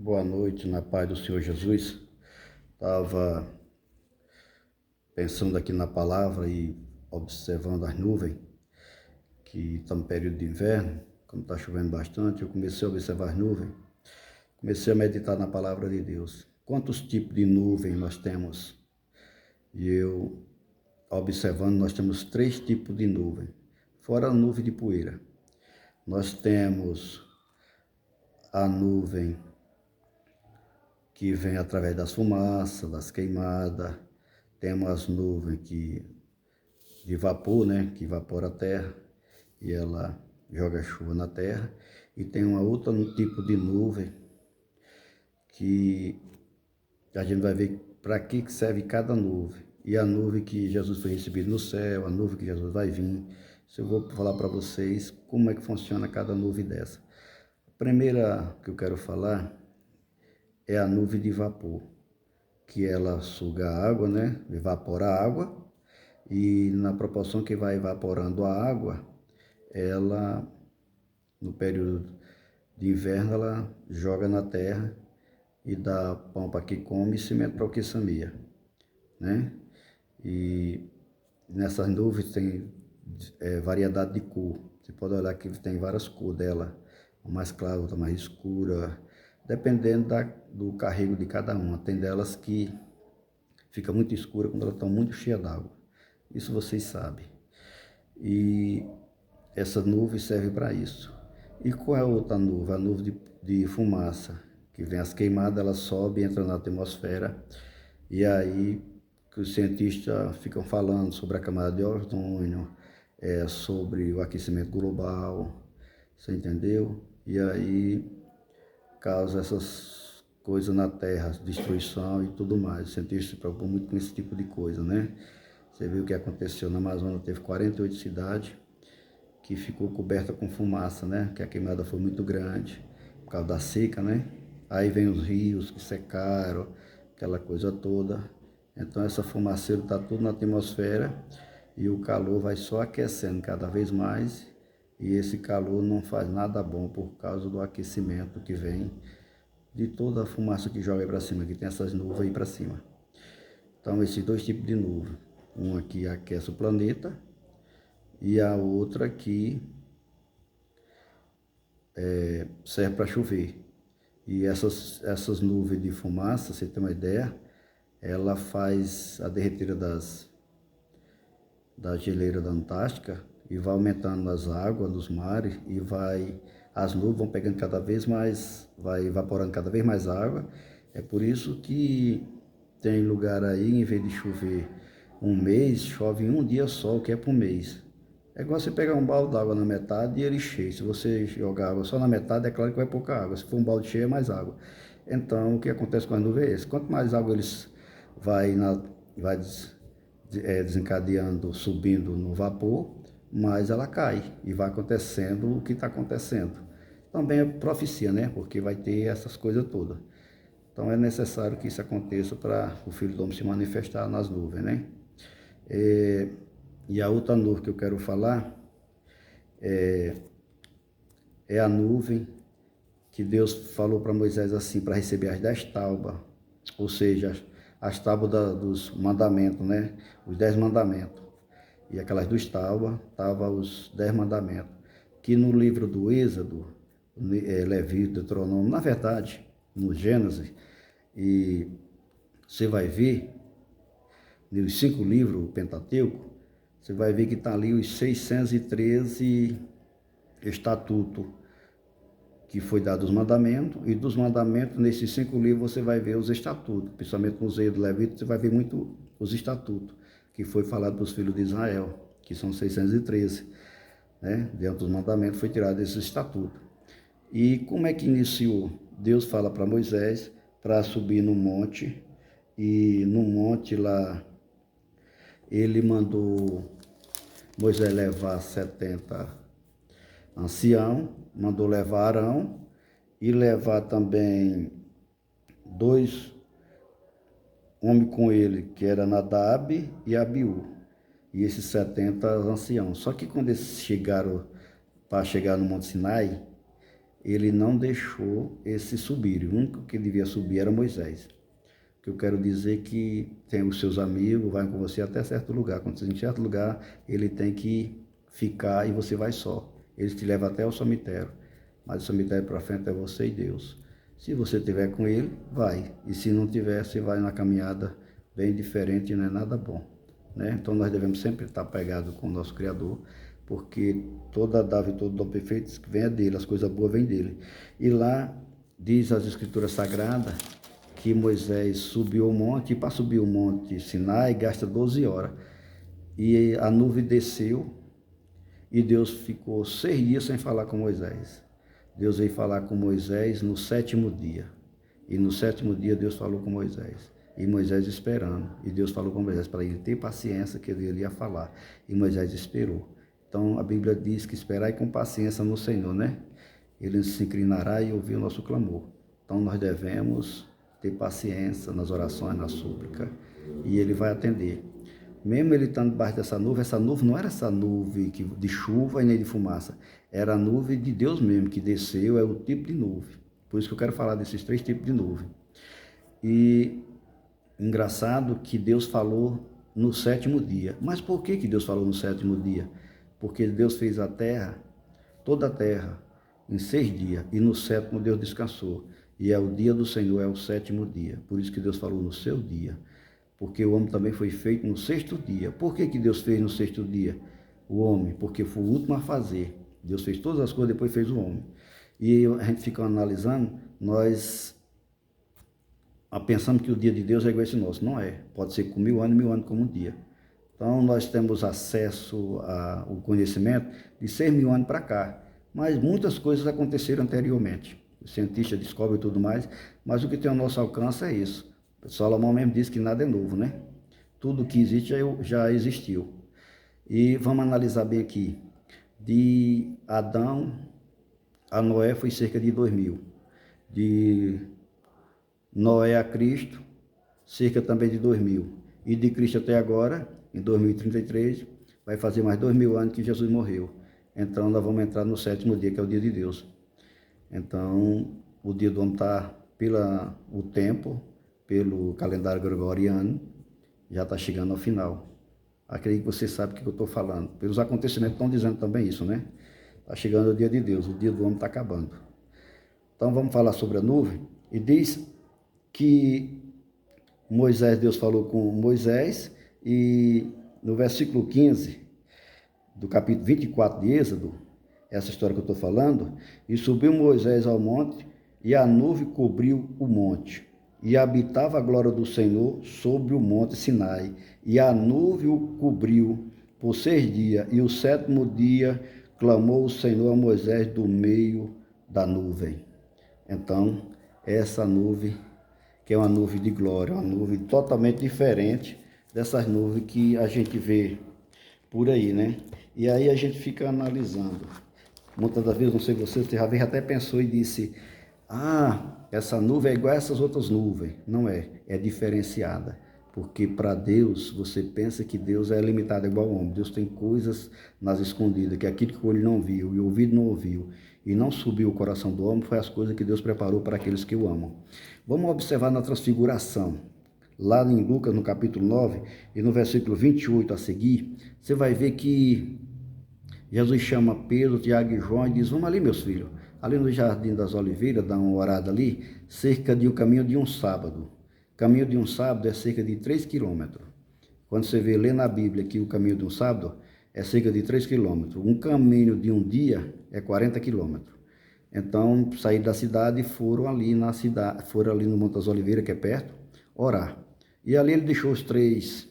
Boa noite, na paz do Senhor Jesus. Estava pensando aqui na palavra e observando as nuvens, que está no período de inverno, como está chovendo bastante, eu comecei a observar as nuvens, comecei a meditar na palavra de Deus. Quantos tipos de nuvem nós temos? E eu, observando, nós temos 3 tipos de nuvem, fora a nuvem de poeira. Nós temos a nuvem que vem através das fumaças, das queimadas. Temos as nuvens de vapor, né, que evapora a terra e ela joga chuva na terra. E tem uma outra tipo de nuvem que a gente vai ver para que serve cada nuvem. E a nuvem que Jesus foi recebido no céu, a nuvem que Jesus vai vir. Isso eu vou falar para vocês como é que funciona cada nuvem dessa. A primeira que eu quero falar é a nuvem de vapor, que ela suga a água, né? Evapora a água, e na proporção que vai evaporando a água, ela, no período de inverno, ela joga na terra e dá pão para que come e cimento para o que semeia, né? E nessas nuvens tem variedade de cor. Você pode olhar que tem várias cores dela, uma mais clara, outra mais escura, dependendo do carrego de cada uma. Tem delas que fica muito escura quando elas estão muito cheias d'água. Isso vocês sabem. E essa nuvem serve para isso. E qual é a outra nuvem? A nuvem de fumaça, que vem as queimadas, ela sobe, entra na atmosfera, e aí que os cientistas ficam falando sobre a camada de ozônio, sobre o aquecimento global, você entendeu? E aí causa essas coisas na Terra, destruição e tudo mais. Os cientistas se preocupam muito com esse tipo de coisa, né? Você viu o que aconteceu na Amazônia, teve 48 cidades que ficou coberta com fumaça, né? Que a queimada foi muito grande, por causa da seca, né? Aí vem os rios que secaram, aquela coisa toda. Então essa fumaceira está tudo na atmosfera e o calor vai só aquecendo cada vez mais, e esse calor não faz nada bom por causa do aquecimento que vem de toda a fumaça que joga para cima, que tem essas nuvens aí para cima. Então esses 2 tipos de nuvem, uma que aquece o planeta e a outra que serve para chover. E essas nuvens de fumaça, você tem uma ideia, ela faz a derretida da geleira da Antártica e vai aumentando as águas dos mares e as nuvens vão pegando cada vez mais, vai evaporando cada vez mais água. É por isso que tem lugar aí, em vez de chover um mês, chove em um dia só, o que é por mês. É igual você pegar um balde d'água na metade e ele cheio. Se você jogar água só na metade, é claro que vai pouca água. Se for um balde cheio, é mais água. Então, o que acontece com as nuvens é esse. Quanto mais água eles vai desencadeando, subindo no vapor, mais ela cai. E vai acontecendo o que está acontecendo. Também é profecia, né? Porque vai ter essas coisas todas. Então, é necessário que isso aconteça para o Filho do Homem se manifestar nas nuvens, né? E a outra nuvem que eu quero falar é a nuvem que Deus falou para Moisés assim, para receber as 10 tábuas, ou seja, as tábuas dos mandamentos, né? Os 10 mandamentos. E aquelas 2 tábuas, estavam os 10 mandamentos. Que no livro do Êxodo, Levítico, Deuteronômio, na verdade, no Gênesis, e você vai ver, nos 5 livros, o Pentateuco, você vai ver que está ali os 613 estatutos que foi dado os mandamentos, e dos mandamentos, nesses 5 livros, você vai ver os estatutos, principalmente no Êxodo do Levítico, você vai ver muito os estatutos, que foi falado para os filhos de Israel, que são 613, né? Dentro dos mandamentos foi tirado esse estatuto. E como é que iniciou? Deus fala para Moisés para subir no monte, e no monte lá, ele mandou Moisés levar 70 ancião, mandou levar Arão e levar também 2 homens com ele, que era Nadab e Abiú, e esses 70 anciãos. Só que quando eles chegaram, para chegar no Monte Sinai, ele não deixou esse subir. O único que devia subir era Moisés. O que eu quero dizer é que tem os seus amigos, vai com você até certo lugar. Quando você em certo lugar, ele tem que ficar e você vai só. Ele te leva até o cemitério. Mas o cemitério para frente é você e Deus. Se você estiver com ele, vai. E se não tiver, você vai na caminhada bem diferente e não é nada bom, né? Então nós devemos sempre estar pegados com o nosso Criador, porque toda dádiva e todo dom perfeito vem dele, as coisas boas vêm dele. E lá diz as Escrituras Sagradas que Moisés subiu o monte, e para subir o monte Sinai gasta 12 horas. E a nuvem desceu e Deus ficou 6 dias sem falar com Moisés. Deus veio falar com Moisés no 7º dia. E no 7º dia Deus falou com Moisés. E Moisés esperando. E Deus falou com Moisés para ele ter paciência que ele ia falar. E Moisés esperou. Então a Bíblia diz que esperai com paciência no Senhor, né? Ele se inclinará e ouvir o nosso clamor. Então nós devemos ter paciência nas orações, na súplica. E ele vai atender. Mesmo ele estando debaixo dessa nuvem não era essa nuvem de chuva e nem de fumaça. Era a nuvem de Deus mesmo, que desceu, é o tipo de nuvem. Por isso que eu quero falar desses 3 tipos de nuvem. E engraçado que Deus falou no 7º dia. Mas por que Deus falou no 7º dia? Porque Deus fez a terra, toda a terra, em 6 dias. E no 7º Deus descansou. E é o dia do Senhor, é o 7º dia. Por isso que Deus falou no seu dia. Porque o homem também foi feito no 6º dia. Por que Deus fez no 6º dia o homem? Porque foi o último a fazer. Deus fez todas as coisas, depois fez o homem. E a gente fica analisando, nós pensamos que o dia de Deus é igual a esse nosso. Não é. Pode ser com 1000 anos, 1000 anos como um dia. Então nós temos acesso ao conhecimento de 6.000 anos para cá. Mas muitas coisas aconteceram anteriormente. Os cientistas descobrem tudo mais, mas o que tem ao nosso alcance é isso. Salomão mesmo disse que nada é novo, né? Tudo que existe já existiu. E vamos analisar bem aqui. De Adão a Noé foi cerca de 2000. De Noé a Cristo, cerca também de 2000. E de Cristo até agora, em 2033, vai fazer mais 2000 anos que Jesus morreu. Então nós vamos entrar no 7º dia, que é o dia de Deus. Então, o dia do homem está pelo tempo, pelo calendário gregoriano, já está chegando ao final. Acredito que você sabe o que eu estou falando. Pelos acontecimentos estão dizendo também isso, né? Está chegando o dia de Deus, o dia do homem está acabando. Então vamos falar sobre a nuvem. E diz que Deus falou com Moisés, e no versículo 15 do capítulo 24 de Êxodo, essa história que eu estou falando, e subiu Moisés ao monte, e a nuvem cobriu o monte. E habitava a glória do Senhor sobre o monte Sinai. E a nuvem o cobriu por 6 dias. E o 7º dia clamou o Senhor a Moisés do meio da nuvem. Então, essa nuvem, que é uma nuvem de glória, uma nuvem totalmente diferente dessas nuvens que a gente vê por aí, né? E aí a gente fica analisando. Muitas das vezes, não sei você até pensou e disse: essa nuvem é igual a essas outras nuvens. Não é, é diferenciada. Porque para Deus, você pensa que Deus é limitado igual ao homem. Deus tem coisas nas escondidas, que aquilo que o olho não viu e o ouvido não ouviu, e não subiu o coração do homem, foi as coisas que Deus preparou para aqueles que o amam. Vamos observar na transfiguração. Lá em Lucas, no capítulo 9, e no versículo 28 a seguir, você vai ver que Jesus chama Pedro, Tiago e João e diz: vamos ali, meus filhos. Ali no Jardim das Oliveiras, dá uma orada ali, cerca de um caminho de um sábado. Caminho de um sábado é cerca de 3 quilômetros. Quando você lê na Bíblia que o caminho de um sábado é cerca de 3 quilômetros. Um caminho de um dia é 40 quilômetros. Então, saíram da cidade e foram ali no Monte das Oliveiras, que é perto, orar. E ali ele deixou os 3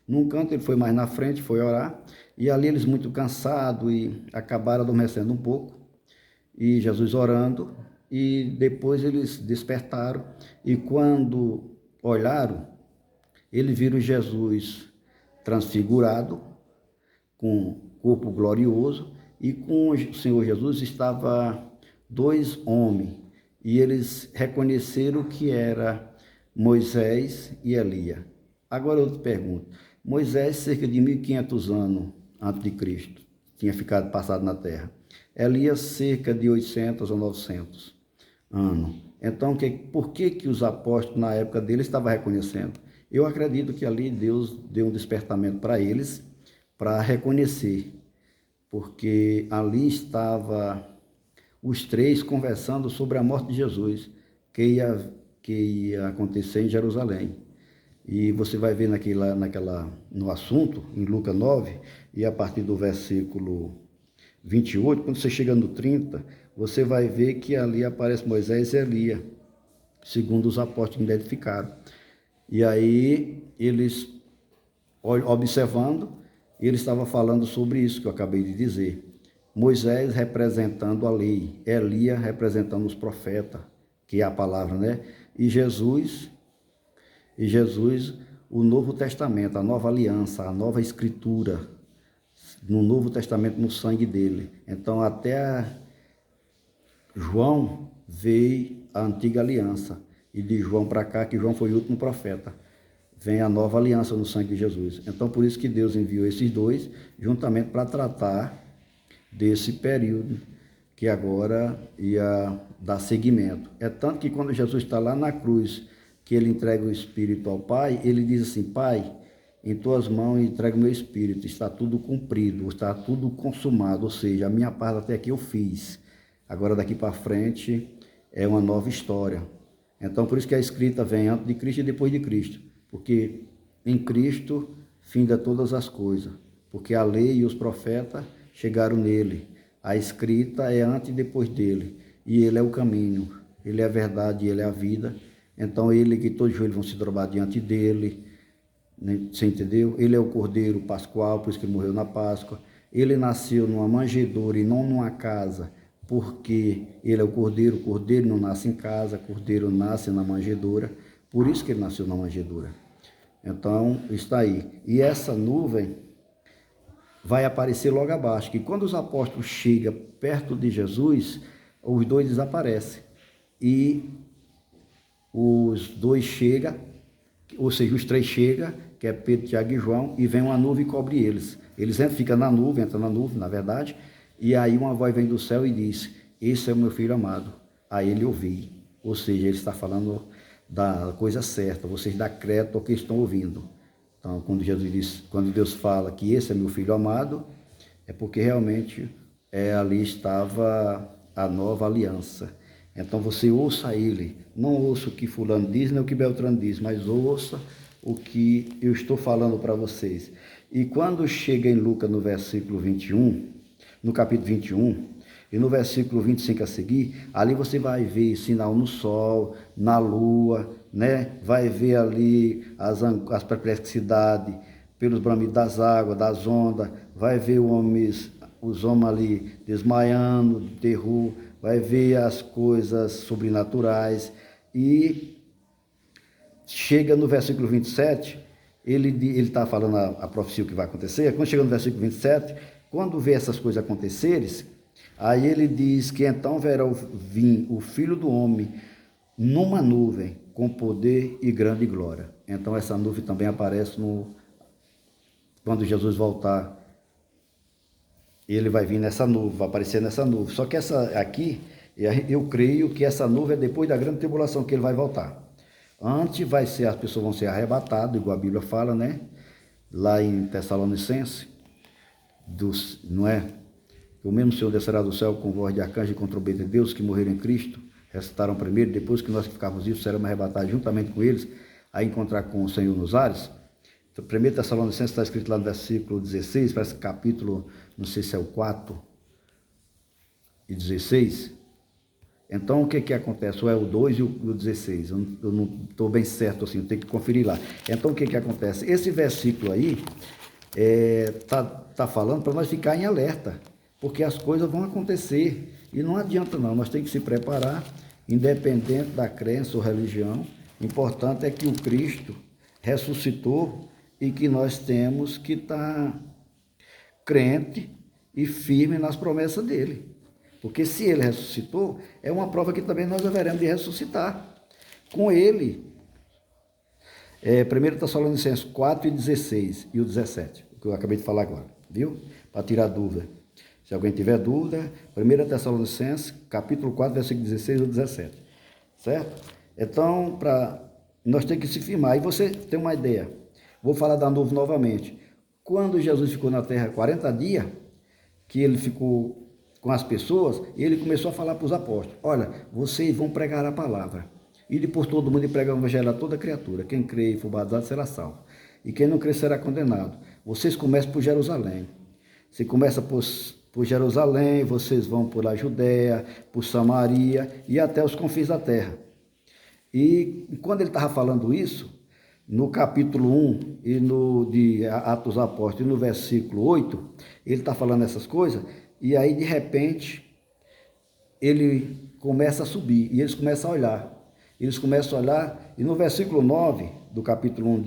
num canto, ele foi mais na frente, foi orar. E ali eles muito cansados e acabaram adormecendo um pouco. E Jesus orando, e depois eles despertaram, e quando olharam, eles viram Jesus transfigurado, com corpo glorioso, e com o Senhor Jesus estava 2 homens, e eles reconheceram que era Moisés e Elias. Agora eu te pergunto, Moisés, cerca de 1500 anos antes de Cristo, tinha passado na terra. Elias cerca de 800 ou 900 anos. Então, por que os apóstolos na época dele estavam reconhecendo? Eu acredito que ali Deus deu um despertamento para eles, para reconhecer, porque ali estava os três conversando sobre a morte de Jesus, que ia acontecer em Jerusalém. E você vai ver no assunto, em Lucas 9, e a partir do versículo 28, quando você chega no 30, você vai ver que ali aparece Moisés e Elias, segundo os apóstolos identificaram. E aí, eles, observando, ele estava falando sobre isso que eu acabei de dizer. Moisés representando a lei, Elias representando os profetas, que é a palavra, né? E Jesus, o Novo Testamento, a nova aliança, a nova escritura, no Novo Testamento, no sangue dele. Então, até João veio a antiga aliança, e de João para cá, que João foi o último profeta, vem a nova aliança no sangue de Jesus. Então, por isso que Deus enviou esses dois, juntamente para tratar desse período que agora ia dar seguimento. É tanto que quando Jesus está lá na cruz, que ele entrega o Espírito ao Pai, ele diz assim: Pai, em tuas mãos entrego o meu Espírito, está tudo cumprido, está tudo consumado, ou seja, a minha parte até aqui eu fiz. Agora daqui para frente é uma nova história. Então por isso que a escrita vem antes de Cristo e depois de Cristo, porque em Cristo finda todas as coisas, porque a lei e os profetas chegaram nele. A escrita é antes e depois dele, e ele é o caminho, ele é a verdade, ele é a vida. Então ele que todos os joelhos vão se dobrar diante dele, né? Você entendeu? Ele é o Cordeiro Pascual, por isso que ele morreu na Páscoa. Ele nasceu numa manjedoura e não numa casa, porque ele é o cordeiro não nasce em casa, cordeiro nasce na manjedoura, por isso que ele nasceu na manjedoura. Então, está aí. E essa nuvem vai aparecer logo abaixo, que quando os apóstolos chegam perto de Jesus, os dois desaparecem. E os dois chegam, ou seja, os três chegam, que é Pedro, Tiago e João, e vem uma nuvem e cobre eles. Eles ficam na nuvem, entram na nuvem, na verdade, e aí uma voz vem do céu e diz: esse é o meu filho amado, a ele ouvi. Ou seja, ele está falando da coisa certa, vocês dão crédito ao que estão ouvindo. Então, quando Deus fala que esse é meu filho amado, é porque realmente ali estava a nova aliança. Então você ouça ele, não ouça o que fulano diz, nem o que Beltrano diz, mas ouça o que eu estou falando para vocês. E quando chega em Lucas no versículo 21, no capítulo 21, e no versículo 25 a seguir, ali você vai ver sinal no sol, na lua, né? Vai ver ali as perplexidades pelos bramidos das águas, das ondas, vai ver os homens ali desmaiando, de terror, vai ver as coisas sobrenaturais. E chega no versículo 27, ele está falando a profecia, o que vai acontecer. Quando chega no versículo 27, quando vê essas coisas acontecerem, aí ele diz que então verá vir o Filho do Homem numa nuvem com poder e grande glória. Então essa nuvem também aparece quando Jesus voltar. Ele vai vir nessa nuvem, vai aparecer nessa nuvem. Só que essa aqui, eu creio que essa nuvem é depois da grande tribulação que ele vai voltar. Antes as pessoas vão ser arrebatadas, igual a Bíblia fala, né? Lá em Tessalonicenses, não é? O mesmo Senhor descerá do céu com voz de arcanjo e com trombeta de Deus, que morreram em Cristo, ressuscitaram primeiro, depois que nós que ficávamos vivos, seremos arrebatados juntamente com eles, a encontrar com o Senhor nos ares. Então, 1 Tessalonicenses está escrito lá no versículo 16, parece capítulo, não sei se é o 4 e 16. Então, o que acontece? Ou é o 2 e o 16, eu não estou bem certo assim, eu tenho que conferir lá. Então, o que acontece? Esse versículo aí tá falando para nós ficar em alerta, porque as coisas vão acontecer, e não adianta não, nós temos que se preparar, independente da crença ou religião. O importante é que o Cristo ressuscitou e que nós temos que estar crente e firme nas promessas dele. Porque se ele ressuscitou, é uma prova que também nós haveremos de ressuscitar com ele. 1 Tessalonicenses 4 e 16 e o 17, que eu acabei de falar agora, viu? Para tirar dúvida. Se alguém tiver dúvida, 1 Tessalonicenses, capítulo 4, versículo 16 ou 17. Certo? Então, nós temos que se firmar. E você tem uma ideia. Vou falar da nuvem novamente. Quando Jesus ficou na terra 40 dias, que ele ficou com as pessoas, ele começou a falar para os apóstolos: olha, vocês vão pregar a palavra. Ide por todo mundo e pregar o evangelho a toda criatura. Quem crê e for batizado será salvo. E quem não crê será condenado. Vocês começam por Jerusalém. Você começa por Jerusalém, vocês vão por a Judéia, por Samaria e até os confins da terra. E quando ele estava falando isso, no capítulo 1 e de Atos dos Apóstolos, e no versículo 8, ele está falando essas coisas, e aí de repente ele começa a subir, e eles começam a olhar. Eles começam a olhar, e no versículo 9 do capítulo 1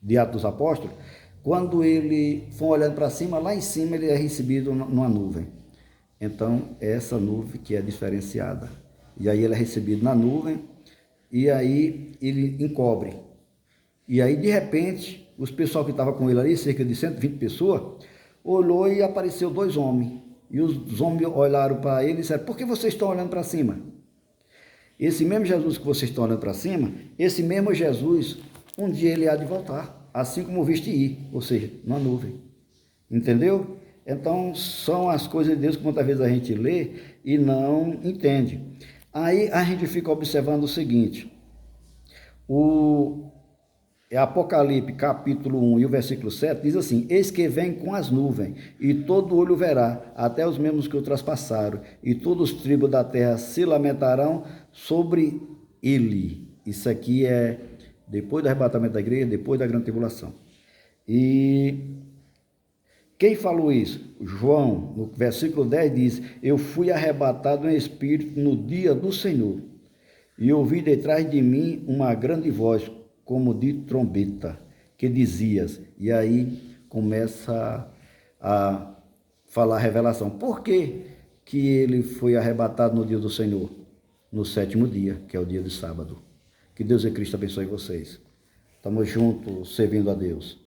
de Atos dos Apóstolos, quando ele for olhando para cima, lá em cima ele é recebido numa nuvem. Então, é essa nuvem que é diferenciada. E aí ele é recebido na nuvem, e aí ele encobre. E aí, de repente, os pessoal que estava com ele ali, cerca de 120 pessoas, olhou e apareceu 2 homens. E os homens olharam para ele e disseram: por que vocês estão olhando para cima? Esse mesmo Jesus que vocês estão olhando para cima, esse mesmo Jesus, um dia ele há de voltar, assim como viste ir, ou seja, numa nuvem. Entendeu? Então, são as coisas de Deus que muitas vezes a gente lê e não entende. Aí a gente fica observando o seguinte: Apocalipse capítulo 1 e o versículo 7 diz assim: eis que vem com as nuvens, e todo olho verá, até os mesmos que o traspassaram, e todos os tribos da terra se lamentarão sobre ele. Isso aqui é depois do arrebatamento da igreja, depois da grande tribulação. E quem falou isso? João, no versículo 10 diz: eu fui arrebatado em espírito no dia do Senhor, e ouvi detrás de mim uma grande voz, como de trombeta, que dizias. E aí começa a falar a revelação. Por que ele foi arrebatado no dia do Senhor? No 7º dia, que é o dia de sábado. Que Deus e Cristo abençoe vocês. Estamos juntos servindo a Deus.